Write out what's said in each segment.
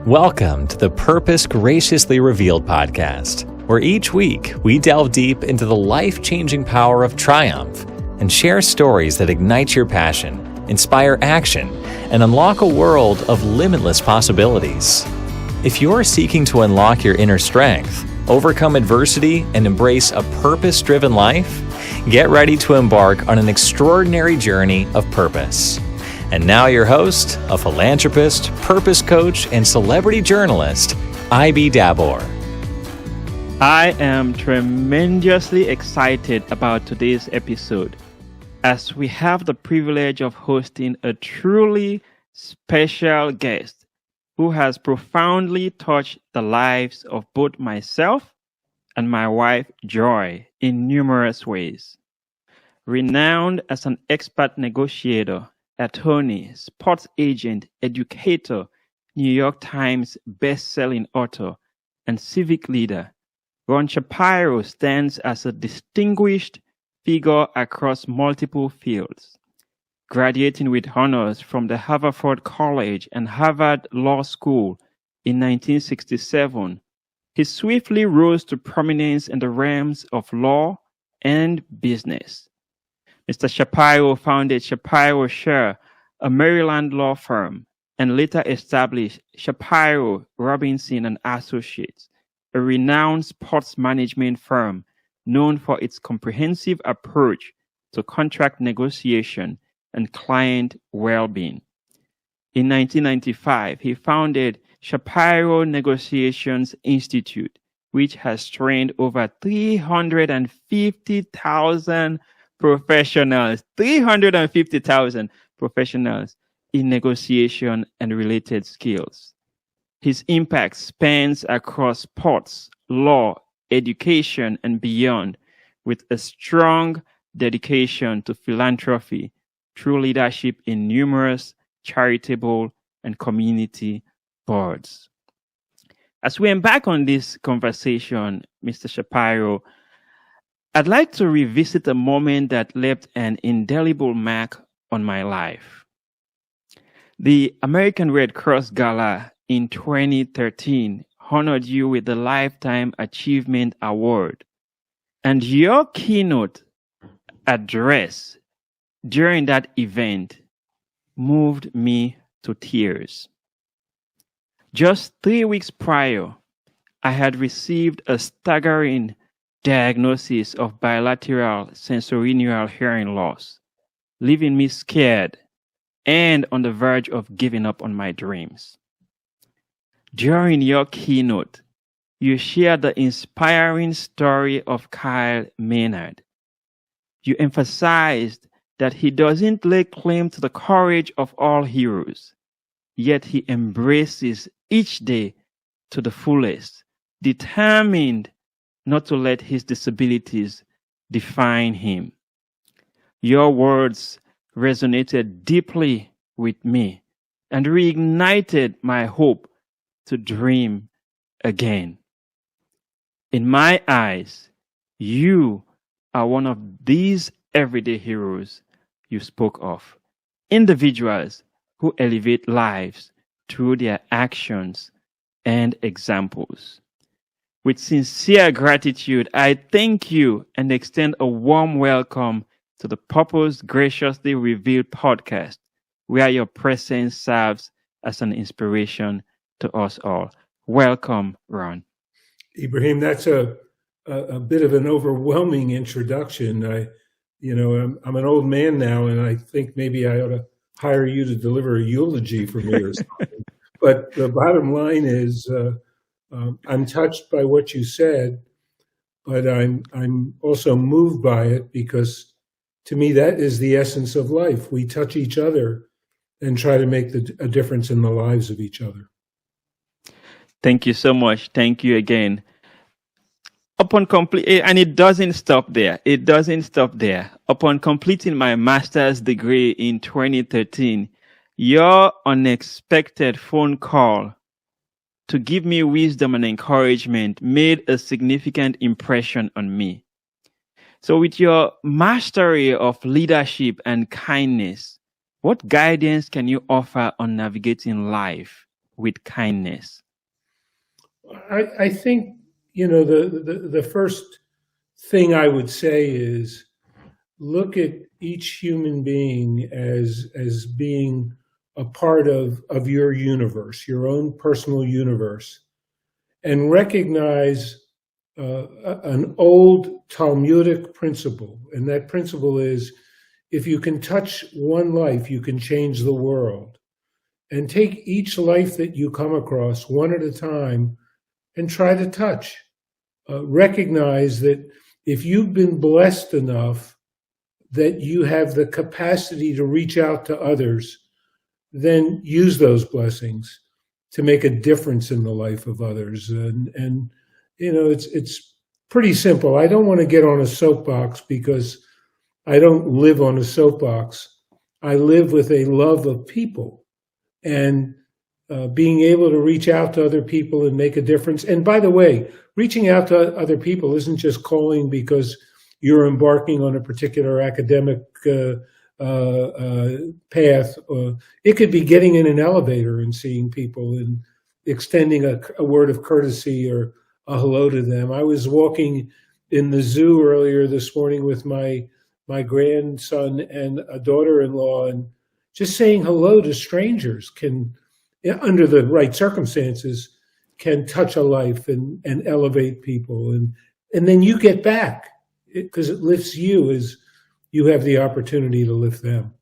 Welcome to the Purpose Graciously Revealed podcast, where each week we delve deep into the life-changing power of triumph and share stories that ignite your passion, inspire action, and unlock a world of limitless possibilities. If you're seeking to unlock your inner strength, overcome adversity, and embrace a purpose-driven life, get ready to embark on an extraordinary journey of purpose. And now your host, a philanthropist, purpose coach, and celebrity journalist, I.B. Dabor. I am tremendously excited about today's episode, as we have the privilege of hosting a truly special guest who has profoundly touched the lives of both myself and my wife, Joy, in numerous ways. Renowned as an expert negotiator, attorney, sports agent, educator, New York Times best-selling author, and civic leader, Ron Shapiro stands as a distinguished figure across multiple fields. Graduating with honors from the Haverford College and Harvard Law School in 1967, he swiftly rose to prominence in the realms of law and business. Mr. Shapiro founded Shapiro Share, a Maryland law firm, and later established Shapiro, Robinson and Associates, a renowned sports management firm known for its comprehensive approach to contract negotiation and client well-being. In 1995, he founded Shapiro Negotiations Institute, which has trained over 350,000 professionals in negotiation and related skills. His impact spans across sports, law, education, and beyond, with a strong dedication to philanthropy through leadership in numerous charitable and community boards. As we embark on this conversation, Mr. Shapiro, I'd like to revisit a moment that left an indelible mark on my life. The American Red Cross Gala in 2013 honored you with the Lifetime Achievement Award, and your keynote address during that event moved me to tears. Just 3 weeks prior, I had received a staggering diagnosis of bilateral sensorineural hearing loss, leaving me scared and on the verge of giving up on my dreams. During your keynote, you shared the inspiring story of Kyle Maynard. You emphasized that he doesn't lay claim to the courage of all heroes, yet he embraces each day to the fullest, determined not to let his disabilities define him. Your words resonated deeply with me and reignited my hope to dream again. In my eyes, you are one of these everyday heroes you spoke of, individuals who elevate lives through their actions and examples. With sincere gratitude, I thank you and extend a warm welcome to the Purpose Graciously Revealed podcast, where your presence serves as an inspiration to us all. Welcome, Ron. Ibrahim, that's a bit of an overwhelming introduction. I'm an old man now, and I think maybe I ought to hire you to deliver a eulogy for me or something. But the bottom line is, I'm touched by what you said, but I'm also moved by it, because to me that is the essence of life. We touch each other and try to make a difference in the lives of each other. Thank you so much. Thank you again. Upon and it doesn't stop there. Upon completing my master's degree in 2013, your unexpected phone call to give me wisdom and encouragement made a significant impression on me. So with your mastery of leadership and kindness, what guidance can you offer on navigating life with kindness? I think, the first thing I would say is look at each human being as being a part of your universe, your own personal universe, and recognize an old Talmudic principle. And that principle is if you can touch one life, you can change the world. And take each life that you come across one at a time and try to touch. Recognize that if you've been blessed enough that you have the capacity to reach out to others, then use those blessings to make a difference in the life of others. And it's pretty simple. I don't want to get on a soapbox because I don't live on a soapbox. I live with a love of people and being able to reach out to other people and make a difference. And by the way, reaching out to other people isn't just calling because you're embarking on a particular academic path. It could be getting in an elevator and seeing people and extending a word of courtesy or a hello to them. I was walking in the zoo earlier this morning with my grandson and a daughter-in-law, and just saying hello to strangers can, under the right circumstances, can touch a life and elevate people. And then you get back because it lifts you as you have the opportunity to lift them.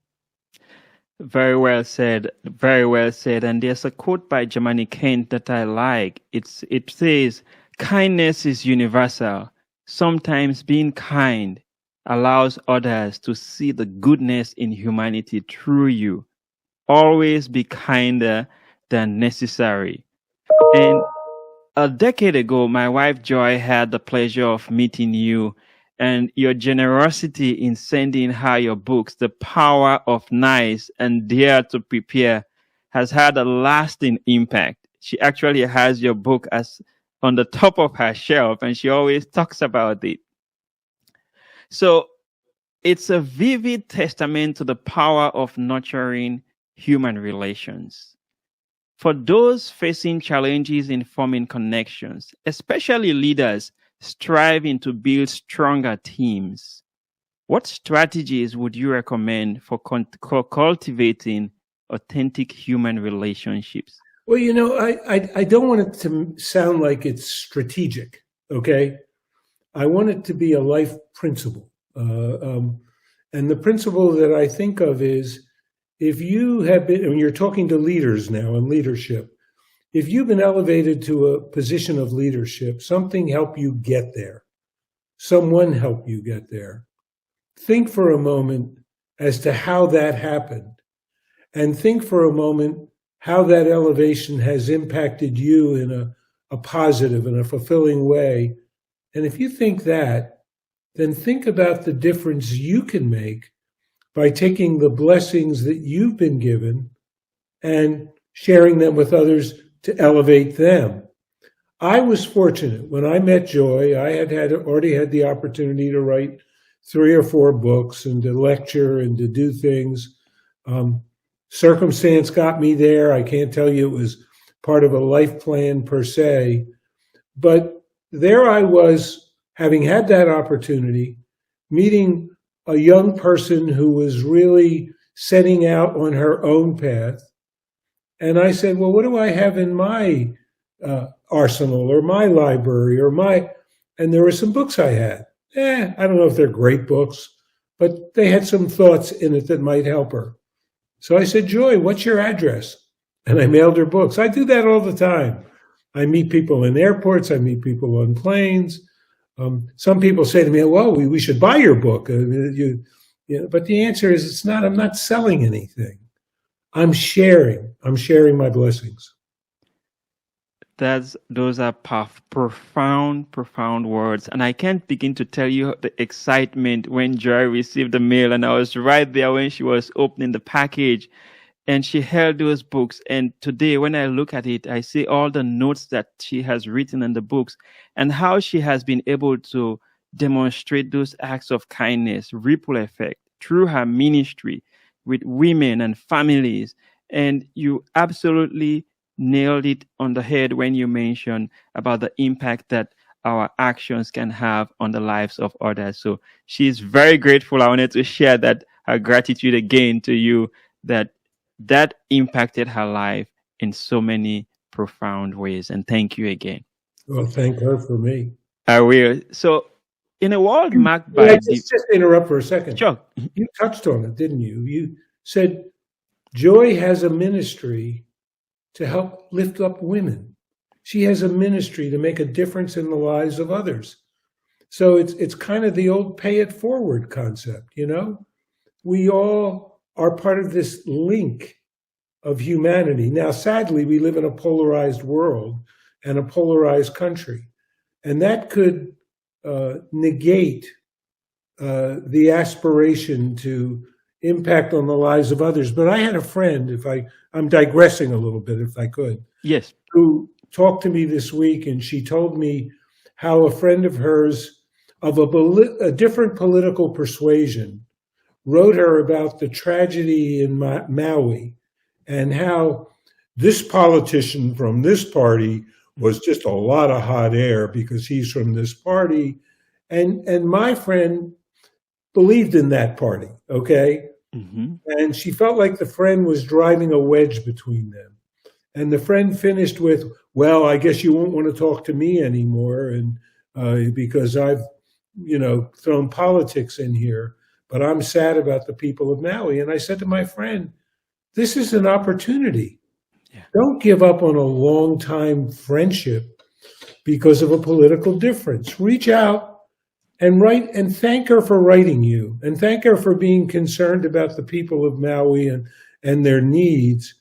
Very well said. Very well said. And there's a quote by Germany Kent that I like. It says, kindness is universal. Sometimes being kind allows others to see the goodness in humanity through you. Always be kinder than necessary. And a decade ago, my wife Joy had the pleasure of meeting you, and your generosity in sending her your books, The Power of Nice and Dare to Prepare, has had a lasting impact. She actually has your book as on the top of her shelf, and she always talks about it. So it's a vivid testament to the power of nurturing human relations. For those facing challenges in forming connections, especially leaders striving to build stronger teams, what strategies would you recommend for cultivating authentic human relationships? Well, I don't want it to sound like it's strategic, okay? I want it to be a life principle. And the principle that I think of is, if you have been, and you're talking to leaders now in leadership, if you've been elevated to a position of leadership, something helped you get there. Someone helped you get there. Think for a moment as to how that happened. And think for a moment how that elevation has impacted you in a positive and a fulfilling way. And if you think that, then think about the difference you can make by taking the blessings that you've been given and sharing them with others to elevate them. I was fortunate. When I met Joy, I already had the opportunity to write 3 or 4 books and to lecture and to do things. Circumstance got me there. I can't tell you it was part of a life plan per se, but there I was, having had that opportunity, meeting a young person who was really setting out on her own path. And I said, well, what do I have in my arsenal or my library and there were some books I had. I don't know if they're great books, but they had some thoughts in it that might help her. So I said, Joy, what's your address? And I mailed her books. I do that all the time. I meet people in airports. I meet people on planes. Some people say to me, well, we should buy your book. But the answer is I'm not selling anything. I'm sharing my blessings. Those are profound words. And I can't begin to tell you the excitement when Joy received the mail, and I was right there when she was opening the package and she held those books. And today, when I look at it, I see all the notes that she has written in the books and how she has been able to demonstrate those acts of kindness, ripple effect through her ministry with women and families. And you absolutely nailed it on the head when you mentioned about the impact that our actions can have on the lives of others. So she's very grateful. I wanted to share that her gratitude again to you, that impacted her life in so many profound ways. And thank you again. Well, thank her for me. I will. So in a world marked Yeah, by just interrupt for a second. sure. You touched on it, didn't you? You said Joy has a ministry to help lift up women. She has a ministry to make a difference in the lives of others. So it's kind of the old pay it forward concept, you know? We all are part of this link of humanity. Now, sadly, we live in a polarized world and a polarized country. And that could negate the aspiration to impact on the lives of others. But I had a friend, I'm digressing a little bit, if I could. Yes. Who talked to me this week, and she told me how a friend of hers of a different political persuasion wrote her about the tragedy in Maui and how this politician from this party was just a lot of hot air because he's from this party. And my friend believed in that party, okay? Mm-hmm. And she felt like the friend was driving a wedge between them. And the friend finished with, well, I guess you won't want to talk to me anymore, and because I've, thrown politics in here, but I'm sad about the people of Maui. And I said to my friend, this is an opportunity. Yeah. Don't give up on a long-time friendship because of a political difference. Reach out and write, and thank her for writing you, and thank her for being concerned about the people of Maui and their needs.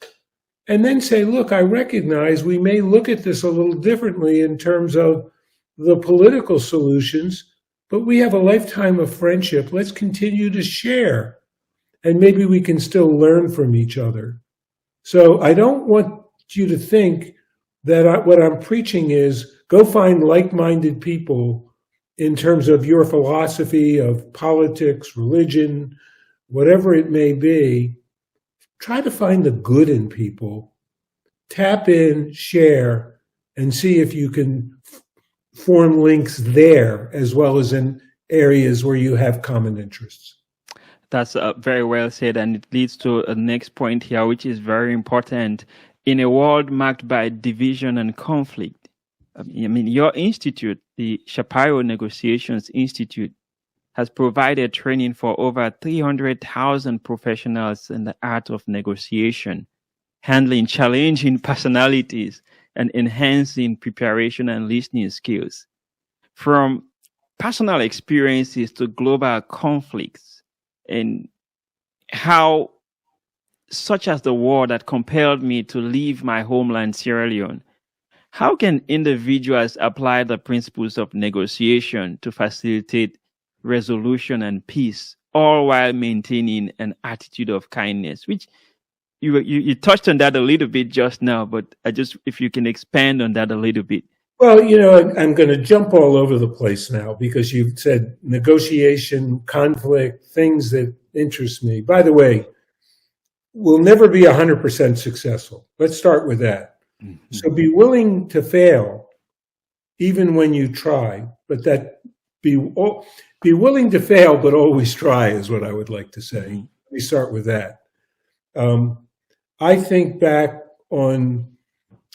And then say, look, I recognize we may look at this a little differently in terms of the political solutions, but we have a lifetime of friendship. Let's continue to share, and maybe we can still learn from each other. So I don't want you to think that what I'm preaching is go find like-minded people in terms of your philosophy of politics, religion, whatever it may be. Try to find the good in people, tap in, share, and see if you can form links there as well as in areas where you have common interests. That's very well said, and it leads to a next point here, which is very important. In a world marked by division and conflict, your institute, the Shapiro Negotiations Institute, has provided training for over 300,000 professionals in the art of negotiation, handling challenging personalities, and enhancing preparation and listening skills. From personal experiences to global conflicts, and how, such as the war that compelled me to leave my homeland, Sierra Leone, how can individuals apply the principles of negotiation to facilitate resolution and peace, all while maintaining an attitude of kindness? Which you touched on that a little bit just now, but if you can expand on that a little bit. Well, I'm going to jump all over the place now because you've said negotiation, conflict, things that interest me. By the way, we'll never be 100% successful. Let's start with that. Mm-hmm. So be willing to fail, even when you try. But be willing to fail, but always try is what I would like to say. Mm-hmm. Let me start with that. I think back on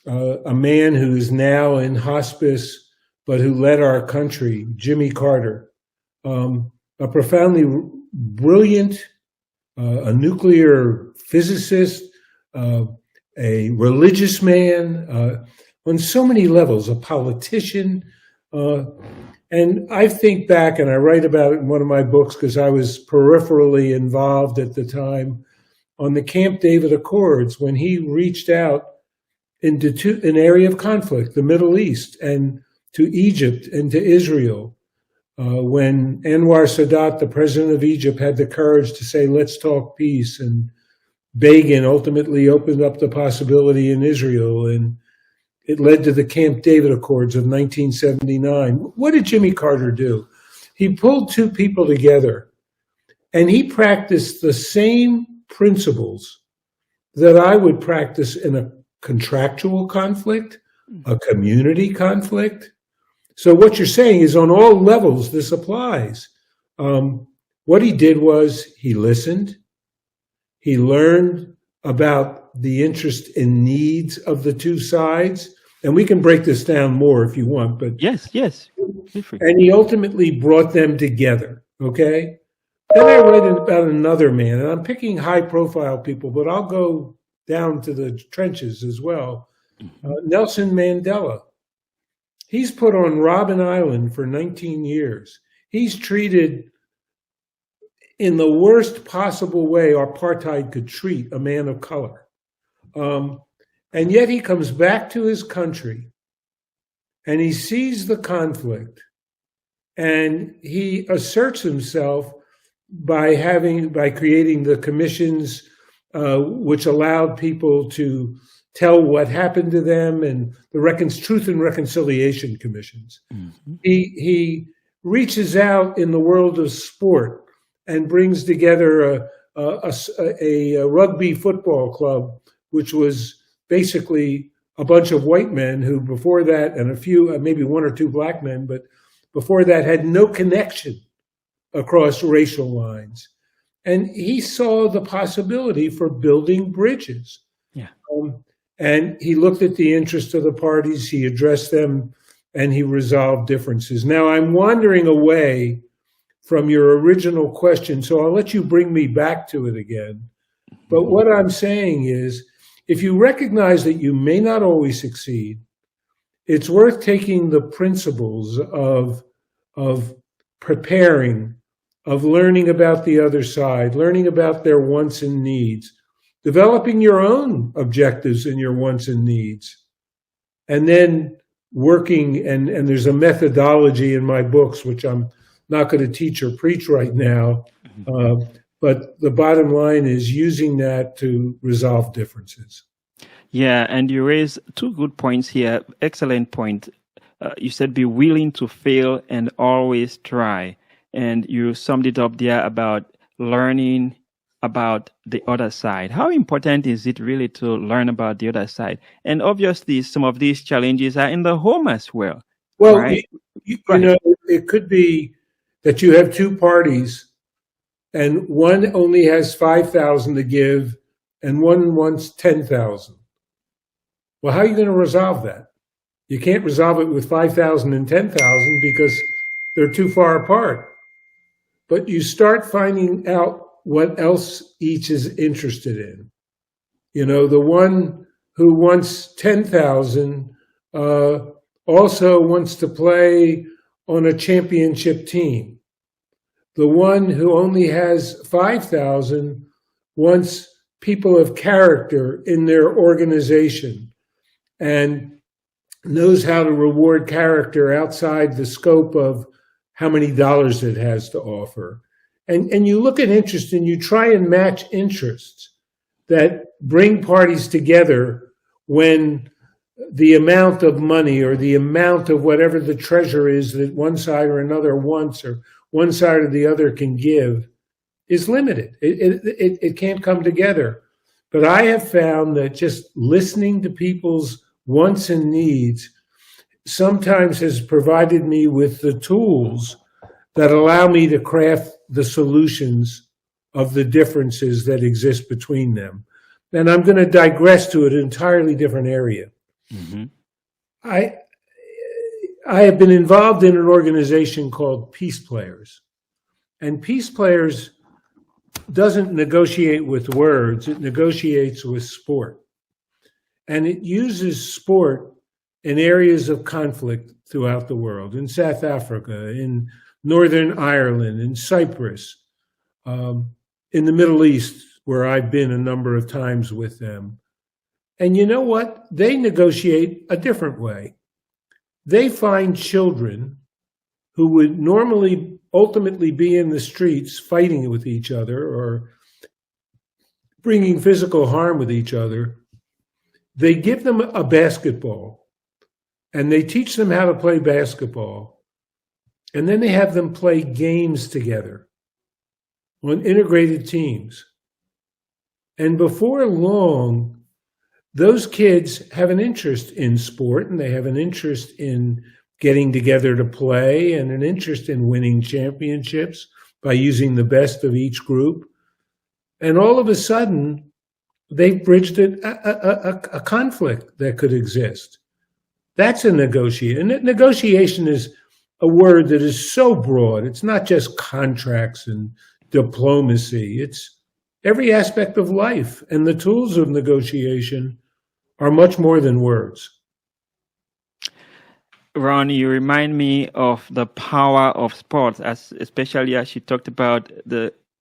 a man who is now in hospice, but who led our country, Jimmy Carter, a profoundly brilliant, a nuclear physicist, a religious man, on so many levels, a politician. And I think back, and I write about it in one of my books because I was peripherally involved at the time, on the Camp David Accords, when he reached out into an area of conflict, the Middle East, and to Egypt and to Israel, when Anwar Sadat, the president of Egypt, had the courage to say, let's talk peace, and Begin ultimately opened up the possibility in Israel, and it led to the Camp David Accords of 1979. What did Jimmy Carter do? He pulled two people together, and he practiced the same principles that I would practice in a contractual conflict, a community conflict. So what you're saying is on all levels, this applies. What he did was he listened, he learned about the interest and needs of the two sides, and we can break this down more if you want, but Yes. and he ultimately brought them together, okay? Then I read about another man, and I'm picking high-profile people, but I'll go down to the trenches as well. Nelson Mandela. He's put on Robben Island for 19 years. He's treated in the worst possible way apartheid could treat a man of color. And yet he comes back to his country and he sees the conflict and he asserts himself by creating the commissions which allowed people to tell what happened to them, and the Truth and Reconciliation Commissions. He reaches out in the world of sport and brings together a rugby football club, which was basically a bunch of white men who before that, and a few, maybe one or two black men, but before that had no connection across racial lines. And he saw the possibility for building bridges. Yeah. And he looked at the interest of the parties, he addressed them, and he resolved differences. Now, I'm wandering away from your original question, so I'll let you bring me back to it again. But what I'm saying is, if you recognize that you may not always succeed, it's worth taking the principles of preparing, of learning about the other side, learning about their wants and needs, developing your own objectives and your wants and needs, and then working, and there's a methodology in my books, which I'm not going to teach or preach right now, but the bottom line is using that to resolve differences. Yeah, and you raise two good points here. Excellent point. You said be willing to fail and always try. And you summed it up there about learning about the other side. How important is it really to learn about the other side? And obviously, some of these challenges are in the home as well. Well, right? you know, it could be that you have two parties and one only has 5,000 to give and one wants 10,000. Well, how are you going to resolve that? You can't resolve it with 5,000 and 10,000 because they're too far apart. But you start finding out what else each is interested in. You know, the one who wants 10,000 also wants to play on a championship team. The one who only has 5,000 wants people of character in their organization and knows how to reward character outside the scope of how many dollars it has to offer. And you look at interest and you try and match interests that bring parties together when the amount of money or the amount of whatever the treasure is that one side or another wants or one side or the other can give is limited. It can't come together. But I have found that just listening to people's wants and needs sometimes has provided me with the tools that allow me to craft the solutions of the differences that exist between them. And I'm going to digress to an entirely different area. Mm-hmm. I have been involved in an organization called Peace Players. And Peace Players doesn't negotiate with words, it negotiates with sport. And it uses sport in areas of conflict throughout the world, in South Africa, in Northern Ireland, in Cyprus, in the Middle East, where I've been a number of times with them. And you know what? They negotiate a different way. They find children who would normally ultimately be in the streets fighting with each other or bringing physical harm with each other. They give them a basketball and they teach them how to play basketball. And then they have them play games together on integrated teams. And before long, those kids have an interest in sport, and they have an interest in getting together to play and an interest in winning championships by using the best of each group. And all of a sudden, they've bridged a conflict that could exist. That's a negotiation. And negotiation is a word that is so broad. It's not just contracts and diplomacy. It's every aspect of life. And the tools of negotiation are much more than words. Ron, you remind me of the power of sports, especially as you talked about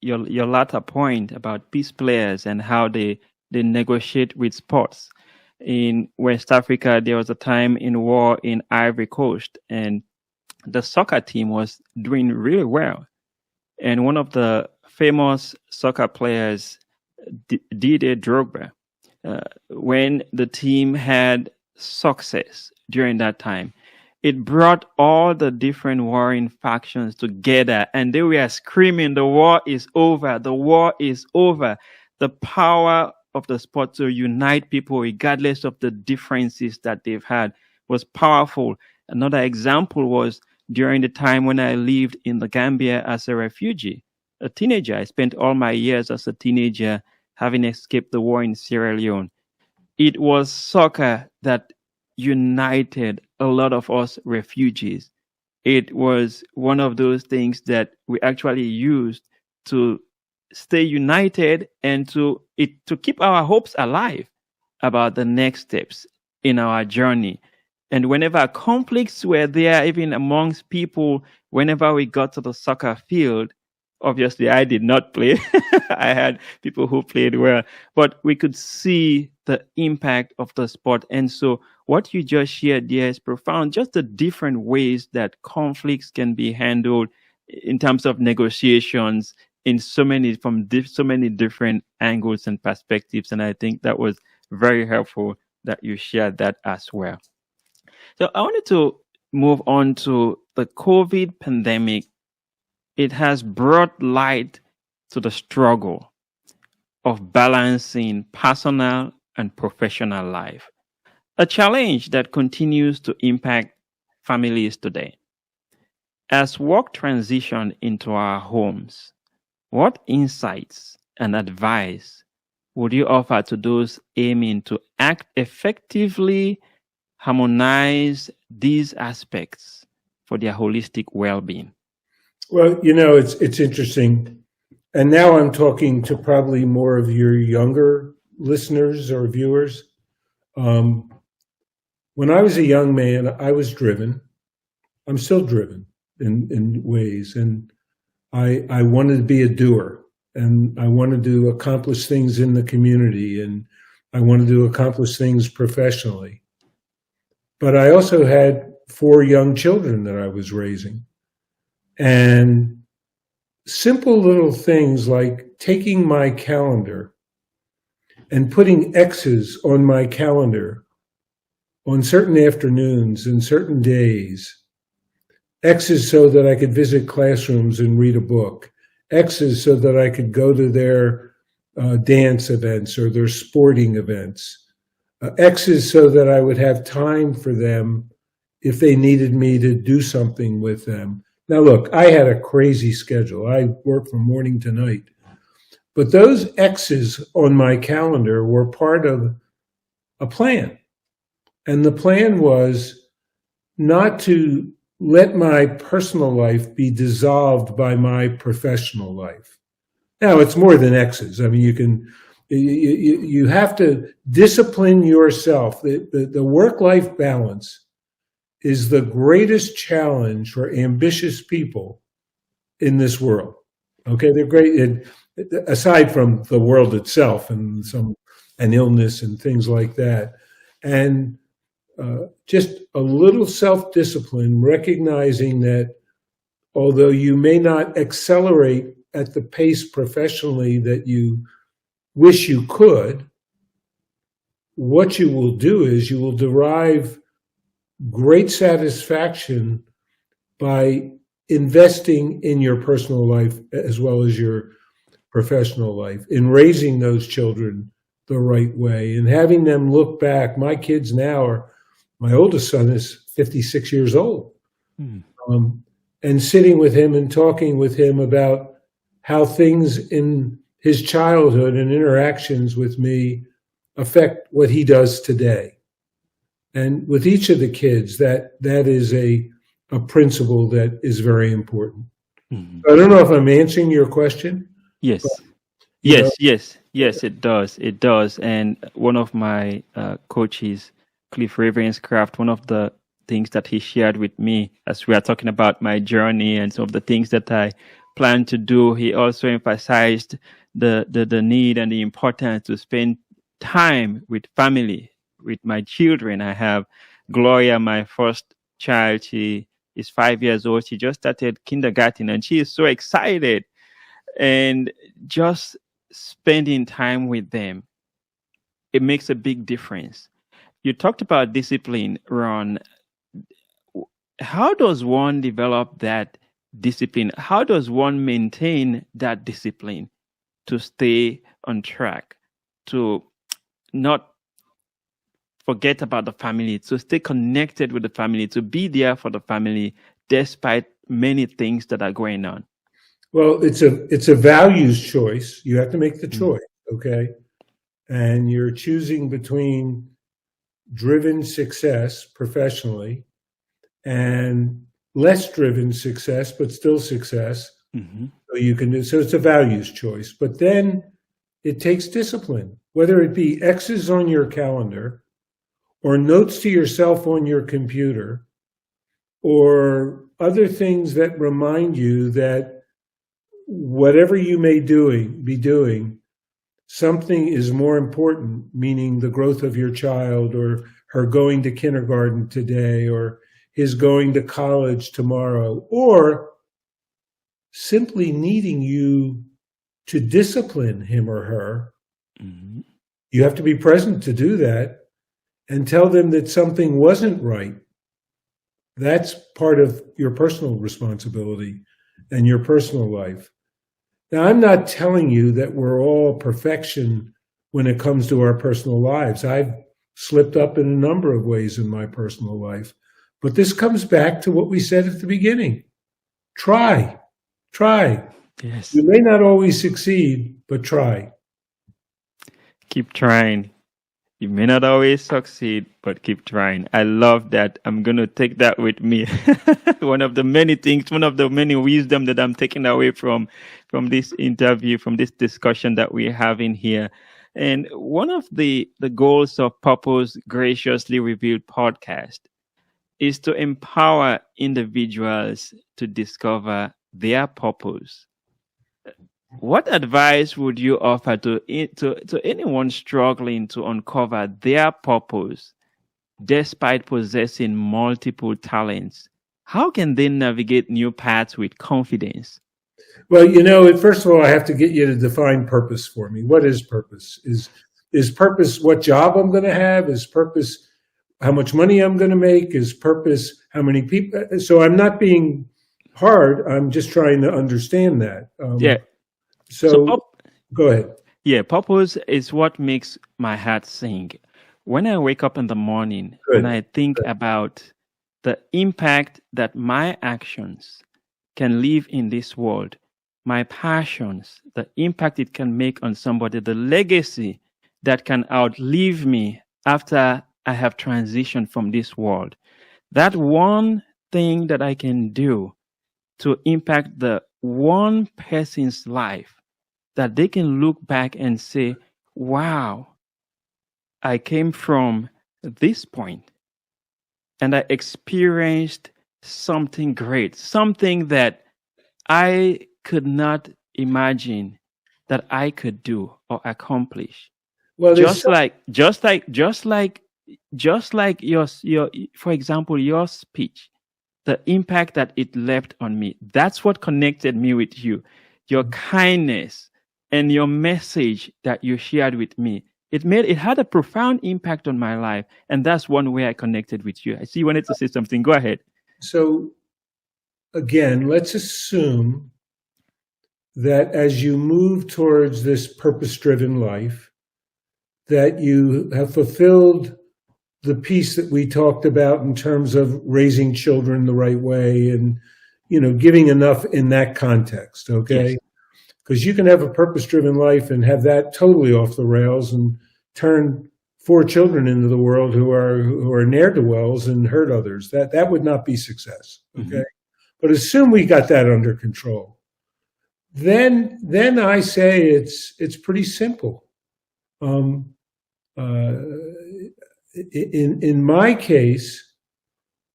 your latter point about peace players and how they negotiate with sports. In West Africa, there was a time in war in Ivory Coast, and the soccer team was doing really well. And one of the famous soccer players, Didier Drogba, when the team had success during that time, it brought all the different warring factions together, and they were screaming, "The war is over! The war is over!" The power of the sport to unite people, regardless of the differences that they've had, was powerful. Another example was during the time when I lived in the Gambia as a refugee, a teenager. I spent all my years as a teenager having escaped the war in Sierra Leone. It was soccer that united a lot of us refugees. It was one of those things that we actually used to stay united and to keep our hopes alive about the next steps in our journey. And whenever conflicts were there, even amongst people, whenever we got to the soccer field, obviously I did not play. I had people who played well, but we could see the impact of the sport. And so what you just shared there is profound, just the different ways that conflicts can be handled in terms of negotiations in so many different angles and perspectives. And I think that was very helpful that you shared that as well. So I wanted to move on to the COVID pandemic. It has brought light to the struggle of balancing personal and professional life, a challenge that continues to impact families today. As work transitioned into our homes, what insights and advice would you offer to those aiming to act effectively, harmonize these aspects for their holistic well-being? Well, it's interesting. And now I'm talking to probably more of your younger listeners or viewers. When I was a young man, I was driven. I'm still driven in ways. And I wanted to be a doer. And I wanted to accomplish things in the community. And I wanted to accomplish things professionally. But I also had 4 young children that I was raising. And simple little things like taking my calendar and putting X's on my calendar on certain afternoons and certain days. X's so that I could visit classrooms and read a book. X's so that I could go to their dance events or their sporting events. X's so that I would have time for them if they needed me to do something with them. Now, look, I had a crazy schedule. I worked from morning to night. But those X's on my calendar were part of a plan. And the plan was not to let my personal life be dissolved by my professional life. Now, it's more than X's. I mean, you have to discipline yourself. The work-life balance is the greatest challenge for ambitious people in this world. Okay, they're great, aside from the world itself and an illness and things like that. And just a little self-discipline, recognizing that although you may not accelerate at the pace professionally that you wish you could, what you will do is you will derive great satisfaction by investing in your personal life as well as your professional life, in raising those children the right way, and having them look back. My kids now are, my oldest son is 56 years old, and sitting with him and talking with him about how things in his childhood and interactions with me affect what he does today. And with each of the kids, that is a principle that is very important. I don't know if I'm answering your question. Yes. But, Yes, it does. It does. And one of my coaches, Cliff Ravenscraft, one of the things that he shared with me as we are talking about my journey and some of the things that I plan to do, he also emphasized the need and the importance to spend time with family, with my children. I have Gloria, my first child. She is 5 years old. She just started kindergarten and she is so excited. And just spending time with them, it makes a big difference. You talked about discipline, Ron. How does one develop that discipline? How does one maintain that discipline to stay on track, to not forget about the family, to stay connected with the family, to be there for the family despite many things that are going on? Well, it's a values choice. You have to make the choice, okay? And you're choosing between driven success professionally and less driven success, but still success. So it's a values choice. But then it takes discipline, whether it be X's on your calendar or notes to yourself on your computer or other things that remind you that whatever you may be doing, something is more important, meaning the growth of your child or her going to kindergarten today or his going to college tomorrow, or simply needing you to discipline him or her. You have to be present to do that and tell them that something wasn't right. That's part of your personal responsibility and your personal life. Now, I'm not telling you that we're all perfection when it comes to our personal lives. I've slipped up in a number of ways in my personal life. But this comes back to what we said at the beginning. Try. Yes. You may not always succeed, but try. Keep trying. You may not always succeed, but keep trying. I love that. I'm going to take that with me. One of the many things, one of the many wisdom that I'm taking away from this interview, from this discussion that we're having here. And one of the goals of Purpose Graciously Revealed podcast is to empower individuals to discover their purpose. What advice would you offer to anyone struggling to uncover their purpose despite possessing multiple talents? How can they navigate new paths with confidence? Well, first of all, I have to get you to define purpose for me. What is purpose? Is purpose what job I'm going to have? Is purpose how much money I'm going to make? Is purpose how many people? So I'm not being hard. I'm just trying to understand that. So go ahead. Yeah, purpose is what makes my heart sing. When I wake up in the morning, when I think about the impact that my actions can leave in this world, my passions, the impact it can make on somebody, the legacy that can outlive me after I have transitioned from this world. That one thing that I can do to impact the one person's life that they can look back and say, wow, I came from this point and I experienced something great, something that I could not imagine that I could do or accomplish. Well, just like your for example, your speech, the impact that it left on me. That's what connected me with you. Your kindness and your message that you shared with me. It had a profound impact on my life. And that's one way I connected with you. I see you wanted to say something. Go ahead. So again, let's assume that as you move towards this purpose-driven life, that you have fulfilled the piece that we talked about in terms of raising children the right way and, giving enough in that context, okay? Yes. Because you can have a purpose-driven life and have that totally off the rails and turn 4 children into the world who are ne'er-do-wells and hurt others. That would not be success, okay? Mm-hmm. But assume we got that under control. Then I say it's pretty simple. In my case,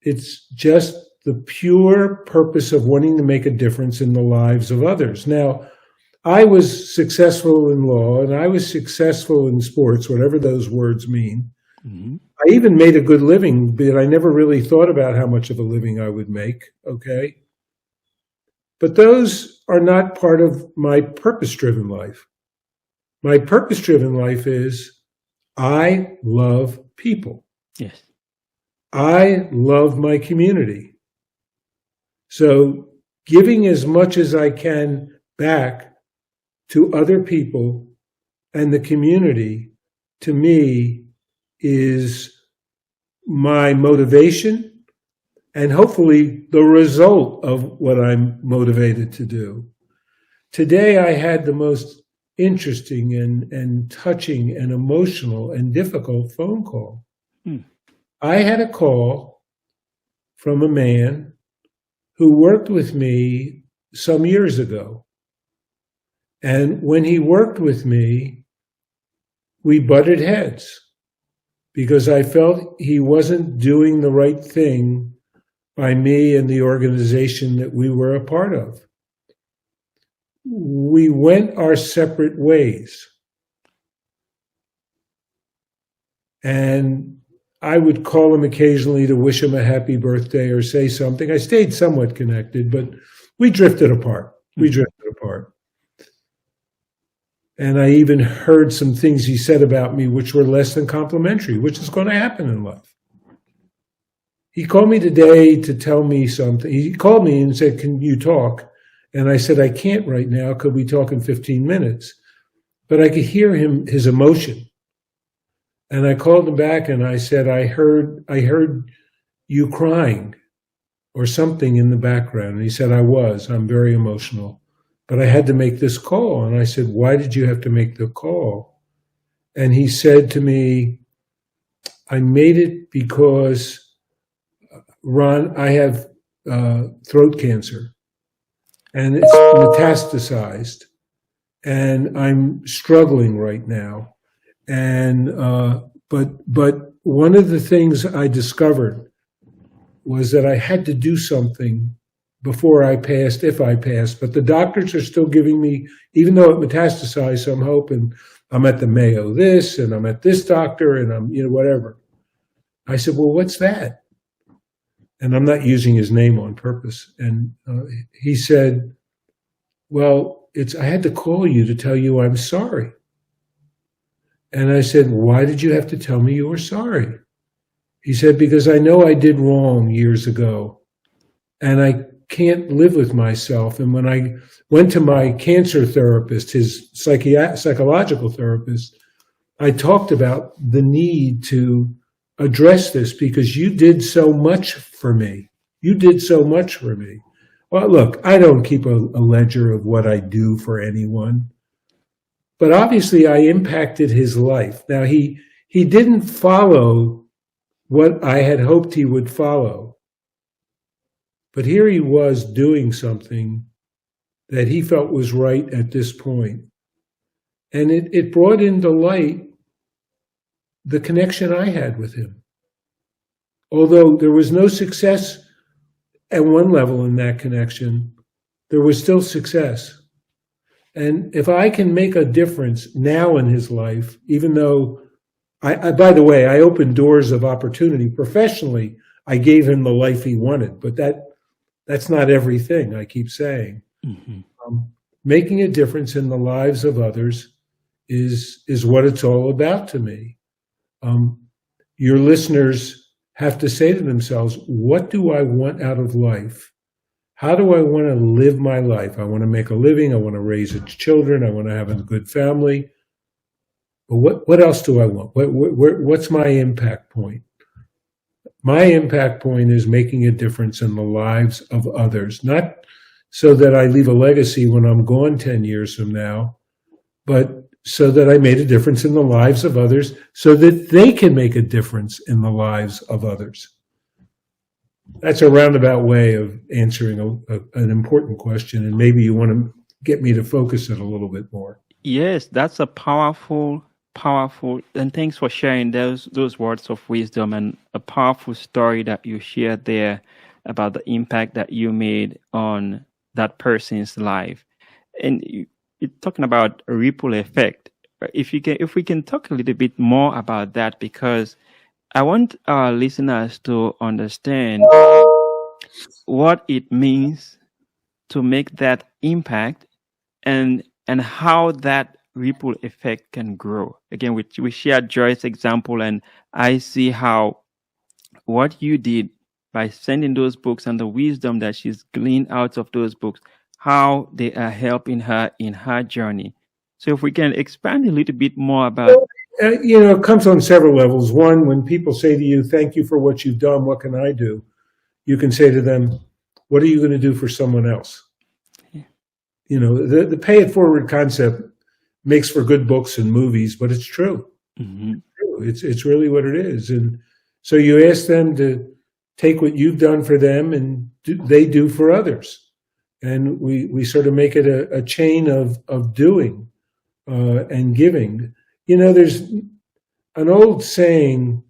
it's just the pure purpose of wanting to make a difference in the lives of others. Now, I was successful in law and I was successful in sports, whatever those words mean. Mm-hmm. I even made a good living, but I never really thought about how much of a living I would make, okay? But those are not part of my purpose-driven life. My purpose-driven life is I love people. Yes. I love my community. So giving as much as I can back to other people and the community, to me, is my motivation and hopefully the result of what I'm motivated to do. Today, I had the most interesting and touching and emotional and difficult phone call. I had a call from a man who worked with me some years ago. And when he worked with me, we butted heads because I felt he wasn't doing the right thing by me and the organization that we were a part of. We went our separate ways. And I would call him occasionally to wish him a happy birthday or say something. I stayed somewhat connected, but we drifted apart. And I even heard some things he said about me which were less than complimentary, which is going to happen in life. He called me today to tell me something. He called me and said, "Can you talk?" And I said, "I can't right now. Could we talk in 15 minutes?" But I could hear his emotion. And I called him back and I said, I heard you crying or something in the background. And he said, I'm very emotional, but I had to make this call. And I said, "Why did you have to make the call?" And he said to me, "I made it because, Ron, I have throat cancer and it's metastasized and I'm struggling right now. And but one of the things I discovered was that I had to do something before I passed, if I passed. But the doctors are still giving me, even though it metastasized, some hope. And I'm at the Mayo this, and I'm at this doctor, and I'm whatever." I said, "Well, what's that?" And I'm not using his name on purpose. And he said, "Well, I had to call you to tell you I'm sorry." And I said, "Why did you have to tell me you were sorry?" He said, "Because I know I did wrong years ago, and I can't live with myself. And when I went to my cancer therapist, his psychological therapist, I talked about the need to address this because you did so much for me. You did so much for me." Well, look, I don't keep a ledger of what I do for anyone. But obviously, I impacted his life. Now, he didn't follow what I had hoped he would follow. But here he was doing something that he felt was right at this point. And it brought into light the connection I had with him. Although there was no success at one level in that connection, there was still success. And if I can make a difference now in his life, even though I by the way, I opened doors of opportunity professionally, I gave him the life he wanted, but that's not everything, I keep saying. Mm-hmm. Making a difference in the lives of others is what it's all about to me. Your listeners have to say to themselves, what do I want out of life? How do I want to live my life? I want to make a living. I want to raise children. I want to have a good family. But what else do I want? What's my impact point? My impact point is making a difference in the lives of others, not so that I leave a legacy when I'm gone 10 years from now, but so that I made a difference in the lives of others so that they can make a difference in the lives of others. That's a roundabout way of answering an important question, and maybe you want to get me to focus it a little bit more. Yes, that's a powerful, and thanks for sharing those words of wisdom and a powerful story that you shared there about the impact that you made on that person's life. And you're talking about a ripple effect. If we can talk a little bit more about that, because I want our listeners to understand what it means to make that impact and how that ripple effect can grow. Again, we shared Joyce's example, and I see how what you did by sending those books and the wisdom that she's gleaned out of those books, how they are helping her in her journey. So if we can expand a little bit more about... it comes on several levels. One, when people say to you, thank you for what you've done, what can I do? You can say to them, what are you going to do for someone else? Yeah. The pay it forward concept makes for good books and movies, but it's true. Mm-hmm. It's really what it is. And so you ask them to take what you've done for them and they do for others. And we sort of make it a chain of doing and giving. There's an old saying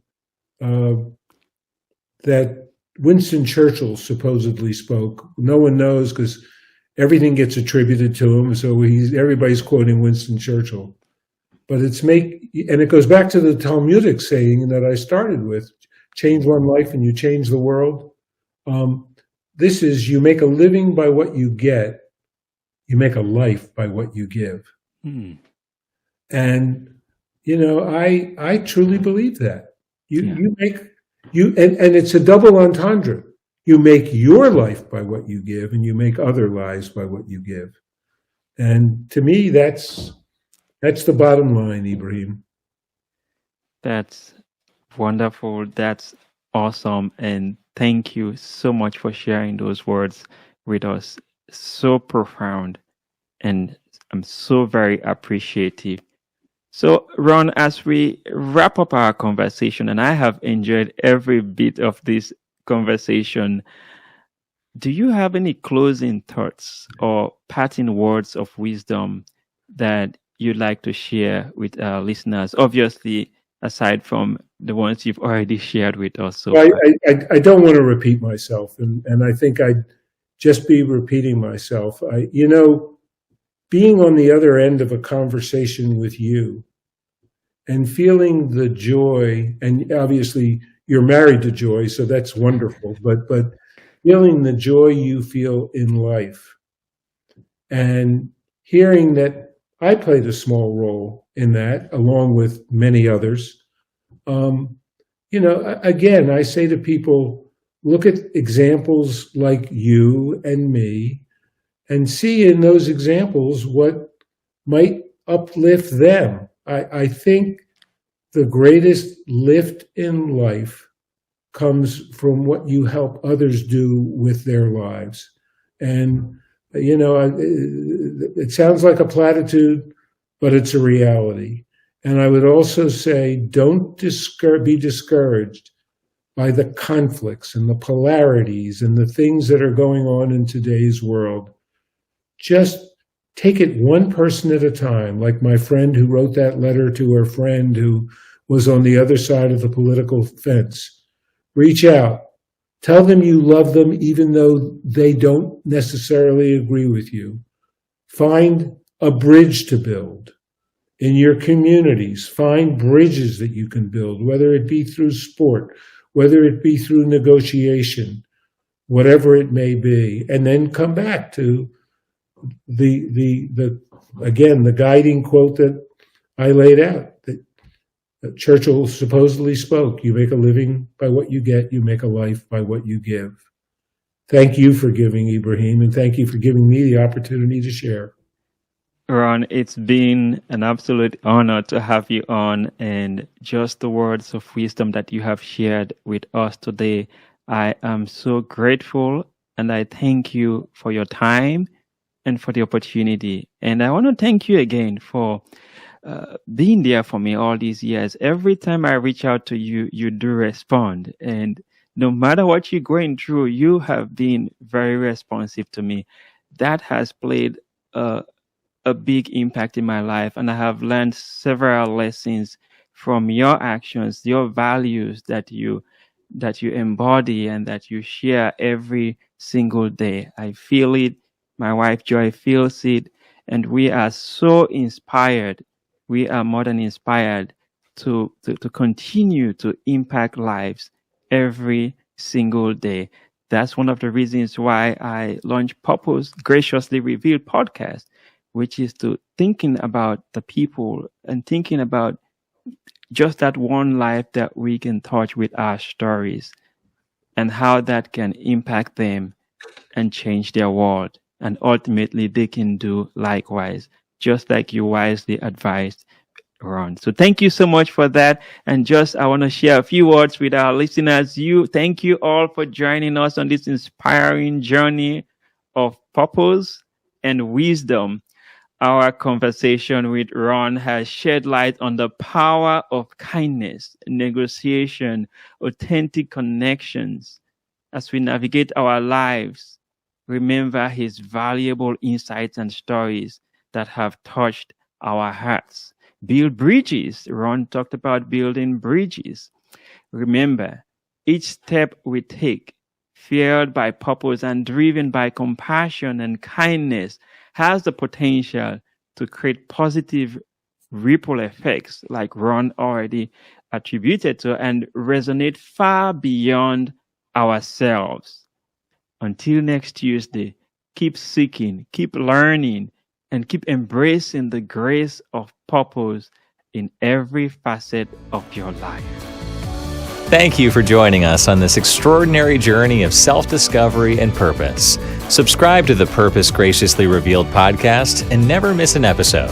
that Winston Churchill supposedly spoke. No one knows because everything gets attributed to him, so everybody's quoting Winston Churchill. But and it goes back to the Talmudic saying that I started with: change one life and you change the world. This is, you make a living by what you get, you make a life by what you give. Hmm. And I truly believe that. You make and it's a double entendre. You make your life by what you give, and you make other lives by what you give. And to me, that's the bottom line, Ibrahim. That's wonderful. That's awesome. And thank you so much for sharing those words with us. So profound. And I'm so very appreciative. So, Ron, as we wrap up our conversation, and I have enjoyed every bit of this conversation, do you have any closing thoughts or parting words of wisdom that you'd like to share with our listeners? Obviously, aside from the ones you've already shared with us. So I don't want to repeat myself, and I think I'd just be repeating myself. Being on the other end of a conversation with you and feeling the joy, and obviously you're married to joy, so that's wonderful, but feeling the joy you feel in life and hearing that I played a small role in that, along with many others. Again, I say to people, look at examples like you and me and see in those examples what might uplift them. I think the greatest lift in life comes from what you help others do with their lives. And, it sounds like a platitude, but it's a reality. And I would also say, don't be discouraged by the conflicts and the polarities and the things that are going on in today's world. Just take it one person at a time, like my friend who wrote that letter to her friend who was on the other side of the political fence. Reach out. Tell them you love them even though they don't necessarily agree with you. Find a bridge to build. In your communities, find bridges that you can build, whether it be through sport, whether it be through negotiation, whatever it may be, and then come back to the guiding quote that I laid out, that Churchill supposedly spoke: you make a living by what you get, you make a life by what you give. Thank you for giving, Ibrahim, and thank you for giving me the opportunity to share. Ron, it's been an absolute honor to have you on, and just the words of wisdom that you have shared with us today. I am so grateful, and I thank you for your time and for the opportunity. And I want to thank you again for being there for me all these years. Every time I reach out to you, you do respond. And no matter what you're going through, you have been very responsive to me. That has played a big impact in my life, and I have learned several lessons from your actions, your values that you embody and that you share every single day. I feel it. My wife Joy feels it, and we are so inspired. We are more than inspired to continue to impact lives every single day. That's one of the reasons why I launched Purpose Graciously Revealed podcast, which is to thinking about the people and thinking about just that one life that we can touch with our stories and how that can impact them and change their world. And ultimately, they can do likewise, just like you wisely advised, Ron. So thank you so much for that. And just I want to share a few words with our listeners. Thank you all for joining us on this inspiring journey of purpose and wisdom. Our conversation with Ron has shed light on the power of kindness, negotiation, authentic connections. As we navigate our lives, remember his valuable insights and stories that have touched our hearts. Build bridges. Ron talked about building bridges. Remember, each step we take, fueled by purpose and driven by compassion and kindness, has the potential to create positive ripple effects, like Ron already attributed to, and resonate far beyond ourselves. Until next Tuesday, keep seeking, keep learning, and keep embracing the grace of purpose in every facet of your life. Thank you for joining us on this extraordinary journey of self-discovery and purpose. Subscribe to the Purpose Graciously Revealed podcast and never miss an episode.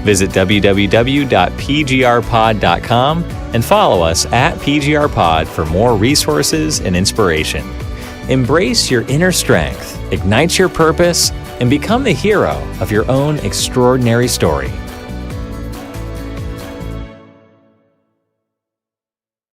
Visit www.pgrpod.com and follow us at PGRPod for more resources and inspiration. Embrace your inner strength, ignite your purpose, and become the hero of your own extraordinary story.